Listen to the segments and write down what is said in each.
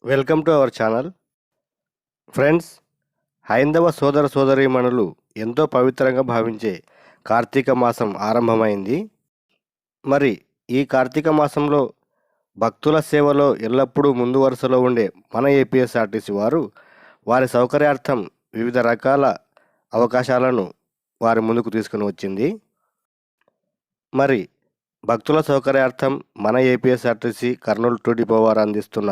Welcome to our channel. Friends, హైందవ సోదర సోదరీమణులు ఎంతో పవిత్రంగా భావించే కార్తీక మాసం ఆరంభమైంది. మరి ఈ కార్తీక మాసంలో భక్తుల సేవలో ఎల్లప్పుడూ ముందు వరుసలో ఉండే మన ఏపీఎస్ఆర్టీసీ వారు వారి సౌకర్యార్థం వివిధ రకాల అవకాశాలను వారి ముందుకు తీసుకుని వచ్చింది. మరి భక్తుల సౌకర్యార్థం మన ఏపీఎస్ఆర్టీసీ కర్నూలు 2 డిపో వారు అందిస్తున్న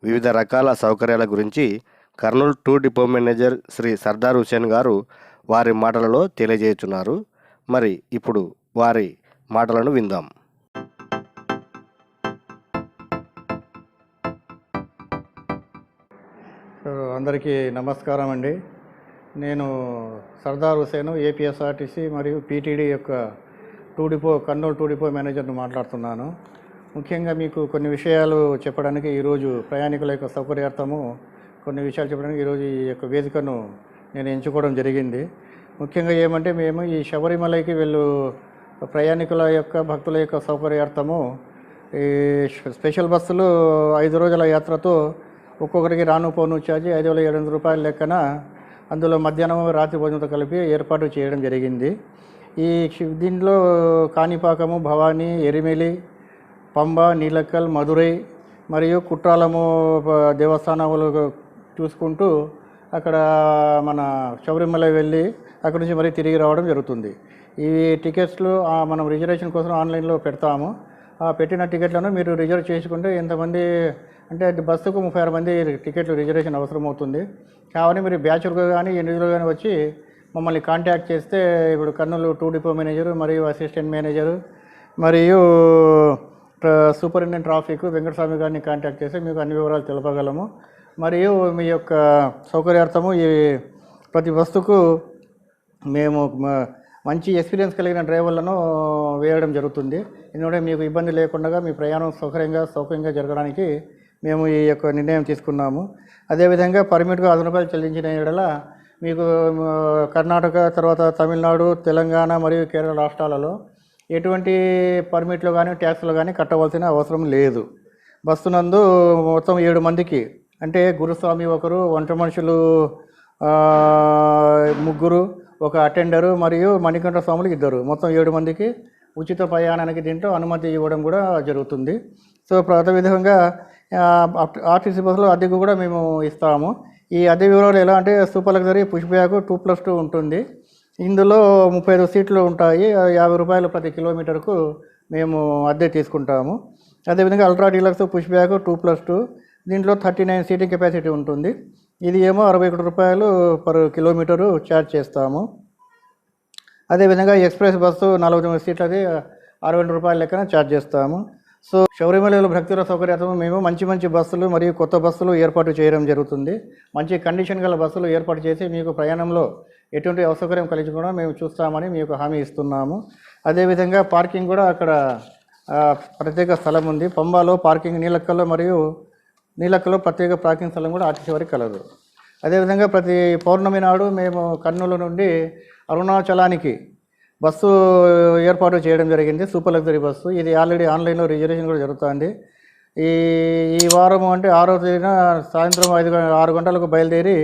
వివిధ రకాల సౌకర్యాల గురించి కర్నూలు 2 డిపో మేనేజర్ శ్రీ సర్దార్ హుసేన్ గారు వారి మాటలలో తెలియజేస్తున్నారు. మరి ఇప్పుడు వారి మాటలను విందాం. అందరికీ నమస్కారం అండి. నేను సర్దార్ హుసేన్, ఏపీఎస్ఆర్టీసీ మరియు పీటీడీ యొక్క కర్నూలు 2 డిపో మేనేజర్ను మాట్లాడుతున్నాను. ముఖ్యంగా మీకు కొన్ని విషయాలు చెప్పడానికి ఈరోజు ప్రయాణికుల యొక్క సౌకర్యార్థము కొన్ని విషయాలు చెప్పడానికి ఈరోజు ఈ యొక్క వేదికను నేను ఎంచుకోవడం జరిగింది. ముఖ్యంగా ఏమంటే, మేము ఈ శబరిమలైకి వెళ్ళు ప్రయాణికుల యొక్క భక్తుల యొక్క సౌకర్యార్థము ఈ స్పెషల్ బస్సులు 5 రోజుల యాత్రతో ఒక్కొక్కరికి రాను పోను ఛార్జీ 5,700 రూపాయల లెక్కన అందులో మధ్యాహ్నం రాత్రి భోజనంతో కలిపి ఏర్పాటు చేయడం జరిగింది. దీంట్లో కాణిపాకము, భవానీ, ఎరిమెలి, పంబ, నీలక్కల్, మధురై మరియు కుట్రాలము దేవస్థానాలు చూసుకుంటూ అక్కడ మన శబరిమల వెళ్ళి అక్కడి నుంచి మరీ తిరిగి రావడం జరుగుతుంది. ఈ టికెట్స్లు మనం రిజర్వేషన్ కోసం ఆన్లైన్లో పెడతాము. ఆ పెట్టిన టికెట్లను మీరు రిజర్వ్ చేసుకుంటే ఎంతమంది అంటే బస్సుకు 36 మంది టికెట్లు రిజర్వేషన్ అవసరం అవుతుంది. కావాలి మీరు బ్యాచులుగా కానీ ఇండివిజువల్గా కానీ వచ్చి మమ్మల్ని కాంటాక్ట్ చేస్తే ఇప్పుడు కర్నూలు 2 డిపో మేనేజరు మరియు అసిస్టెంట్ మేనేజరు మరియు సూపరింటెండెంట్ ట్రాఫిక్ వెంకటస్వామి గారిని కాంటాక్ట్ చేస్తే మీకు అన్ని వివరాలు తెలుపగలము. మరియు మీ యొక్క సౌకర్యార్థము ఈ ప్రతి బస్సుకు మేము మంచి ఎక్స్పీరియన్స్ కలిగిన డ్రైవర్లను వేయడం జరుగుతుంది. ఎందుకంటే మీకు ఇబ్బంది లేకుండా మీ ప్రయాణం సౌకర్యంగా జరగడానికి మేము ఈ యొక్క నిర్ణయం తీసుకున్నాము. అదేవిధంగా పర్మిట్గా 1,000 రూపాయలు చెల్లించిన యెడల మీకు కర్ణాటక, తర్వాత తమిళనాడు, తెలంగాణ మరియు కేరళ రాష్ట్రాలలో ఎటువంటి పర్మిట్లు కానీ ట్యాక్స్లు కానీ కట్టవలసిన అవసరం లేదు. బస్సు నందు మొత్తం 7 మందికి, అంటే గురుస్వామి ఒకరు, వంట మనుషులు 3, ఒక అటెండరు మరియు మణికంఠ స్వాములు 2, మొత్తం 7 మందికి ఉచిత ప్రయాణానికి దీంట్లో అనుమతి ఇవ్వడం కూడా జరుగుతుంది. సో అదేవిధంగా ఆర్టీసీ బస్సులో అద్దెకు కూడా మేము ఇస్తాము. ఈ అద్దె వివరాలు ఎలా అంటే, సూపర్ లగ్జరీ పుష్ బ్యాక్ 2+2 ఉంటుంది. ఇందులో 35 సీట్లు ఉంటాయి. 50 రూపాయలు ప్రతి కిలోమీటర్కు మేము అద్దె తీసుకుంటాము. అదేవిధంగా అల్ట్రా డీలక్స్ పుష్ బ్యాక్ 2+2, దీంట్లో 39 సీటింగ్ కెపాసిటీ ఉంటుంది. ఇది ఏమో 61 రూపాయలు పర్ కిలోమీటరు ఛార్జ్ చేస్తాము. అదేవిధంగా ఎక్స్ప్రెస్ బస్సు 49 సీట్లది 62 రూపాయల లెక్కన ఛార్జ్ చేస్తాము. సో శబరిమలలో భక్తుల సౌకర్యార్థం మేము మంచి బస్సులు మరియు కొత్త బస్సులు ఏర్పాటు చేయడం జరుగుతుంది. మంచి కండిషన్ గల బస్సులు ఏర్పాటు చేసి మీకు ప్రయాణంలో ఎటువంటి అసౌకర్యం కలిగించకుండా మేము చూస్తామని మీకు హామీ ఇస్తున్నాము. అదేవిధంగా పార్కింగ్ కూడా అక్కడ ప్రత్యేక స్థలం ఉంది. పంబాలో పార్కింగ్, నీలక్కలో ప్రత్యేక పార్కింగ్ స్థలం కూడా ఆర్టీసీ వారికి కలదు. అదేవిధంగా ప్రతి పౌర్ణమి నాడు మేము కర్నూలు నుండి అరుణాచలానికి బస్సు ఏర్పాటు చేయడం జరిగింది, సూపర్ లగ్జరీ బస్సు. ఇది ఆల్రెడీ ఆన్లైన్లో రిజర్వేషన్ కూడా జరుగుతుంది. ఈ వారం అంటే 6వ తేదీన సాయంత్రం 6 గంటలకు బయలుదేరి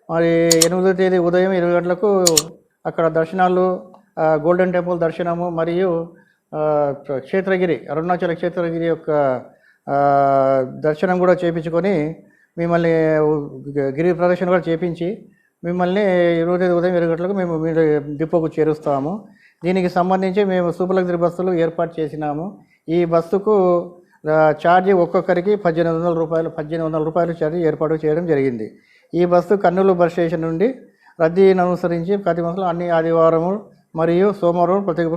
మరి 8వ తేదీ ఉదయం 20 గంటలకు అక్కడ దర్శనాలు, గోల్డెన్ టెంపుల్ దర్శనము మరియు క్షేత్రగిరి, అరుణాచల క్షేత్రగిరి యొక్క దర్శనం కూడా చేయించుకొని మిమ్మల్ని గిరి ప్రదర్శన కూడా చేయించి మిమ్మల్ని 20 తేదీ ఉదయం 20 గంటలకు మేము మీ డిపోకు చేరుస్తాము. దీనికి సంబంధించి మేము సూపర్ లగ్జరీ బస్సులు ఏర్పాటు చేసినాము. ఈ బస్సుకు ఛార్జీ ఒక్కొక్కరికి 1,800 రూపాయలు ఛార్జీ ఏర్పాటు చేయడం జరిగింది. ఈ బస్సు కర్నూలు బస్ స్టేషన్ నుండి రద్దీని అనుసరించి ప్రతి బస్సులో అన్ని ఆదివారము మరియు సోమవారం ప్రత్యేక.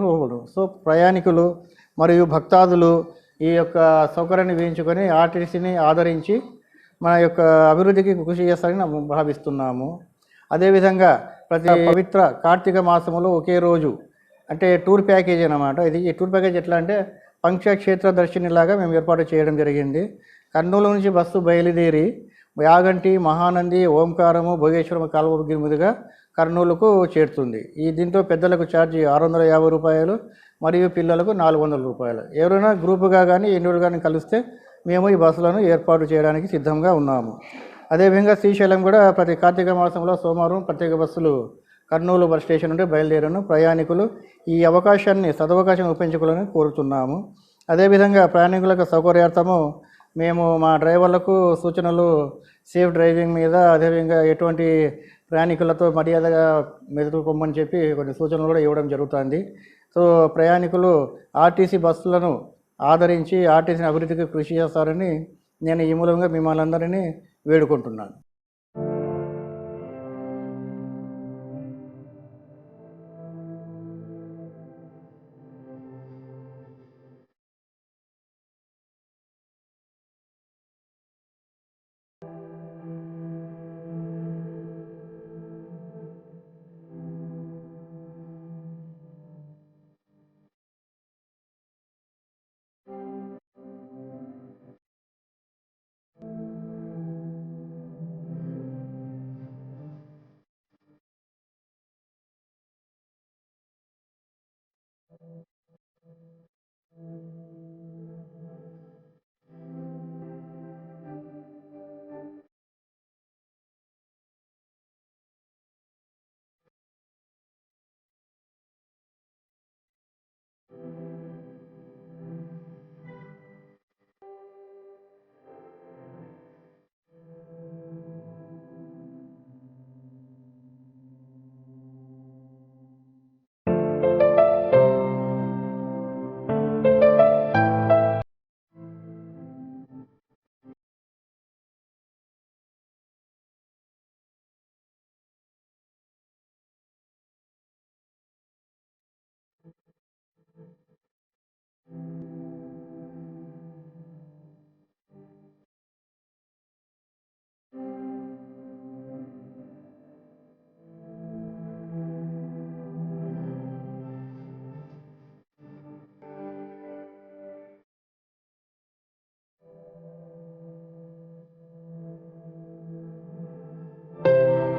సో ప్రయాణికులు మరియు భక్తాదులు ఈ యొక్క సౌకర్యాన్ని వేయించుకొని ఆర్టీసీని ఆదరించి మన యొక్క అభివృద్ధికి కృషి చేస్తారని భావిస్తున్నాము. అదేవిధంగా ప్రతి పవిత్ర కార్తీక మాసంలో ఒకే రోజు అంటే టూర్ ప్యాకేజ్ అన్నమాట. ఈ టూర్ ప్యాకేజ్ ఎట్లా అంటే, పంచక్షేత్ర దర్శనిలాగా మేము ఏర్పాటు చేయడం జరిగింది. కర్నూలు నుంచి బస్సు బయలుదేరి యాగంటి, మహానంది, ఓంకారము, భోగేశ్వరం కాలువ మీదుగా కర్నూలుకు చేరుతుంది. దీంతో పెద్దలకు ఛార్జీ 650 రూపాయలు మరియు పిల్లలకు 400 రూపాయలు. ఎవరైనా గ్రూపుగా కానీ ఇండివిజువల్ కానీ కలిస్తే మేము ఈ బస్సులను ఏర్పాటు చేయడానికి సిద్ధంగా ఉన్నాము. అదేవిధంగా శ్రీశైలం కూడా ప్రతి కార్తీక మాసంలో సోమవారం ప్రత్యేక బస్సులు కర్నూలు బస్ స్టేషన్ నుండి బయలుదేరను. ప్రయాణికులు ఈ అవకాశాన్ని సదవకాశం ఉపయోగించుకోవాలని కోరుతున్నాము. అదేవిధంగా ప్రయాణికులకు సౌకర్యార్థము మేము మా డ్రైవర్లకు సూచనలు సేఫ్ డ్రైవింగ్ మీద, అదేవిధంగా ఎటువంటి ప్రయాణికులతో మర్యాదగా మెదులుకోమని చెప్పి కొన్ని సూచనలు కూడా ఇవ్వడం జరుగుతుంది. సో ప్రయాణికులు ఆర్టీసీ బస్సులను ఆదరించి ఆర్టీసీ అభివృద్ధికి కృషి చేస్తారని నేను ఈ మూలంగా మిమ్మల్ని అందరినీ వేడుకుంటున్నాను.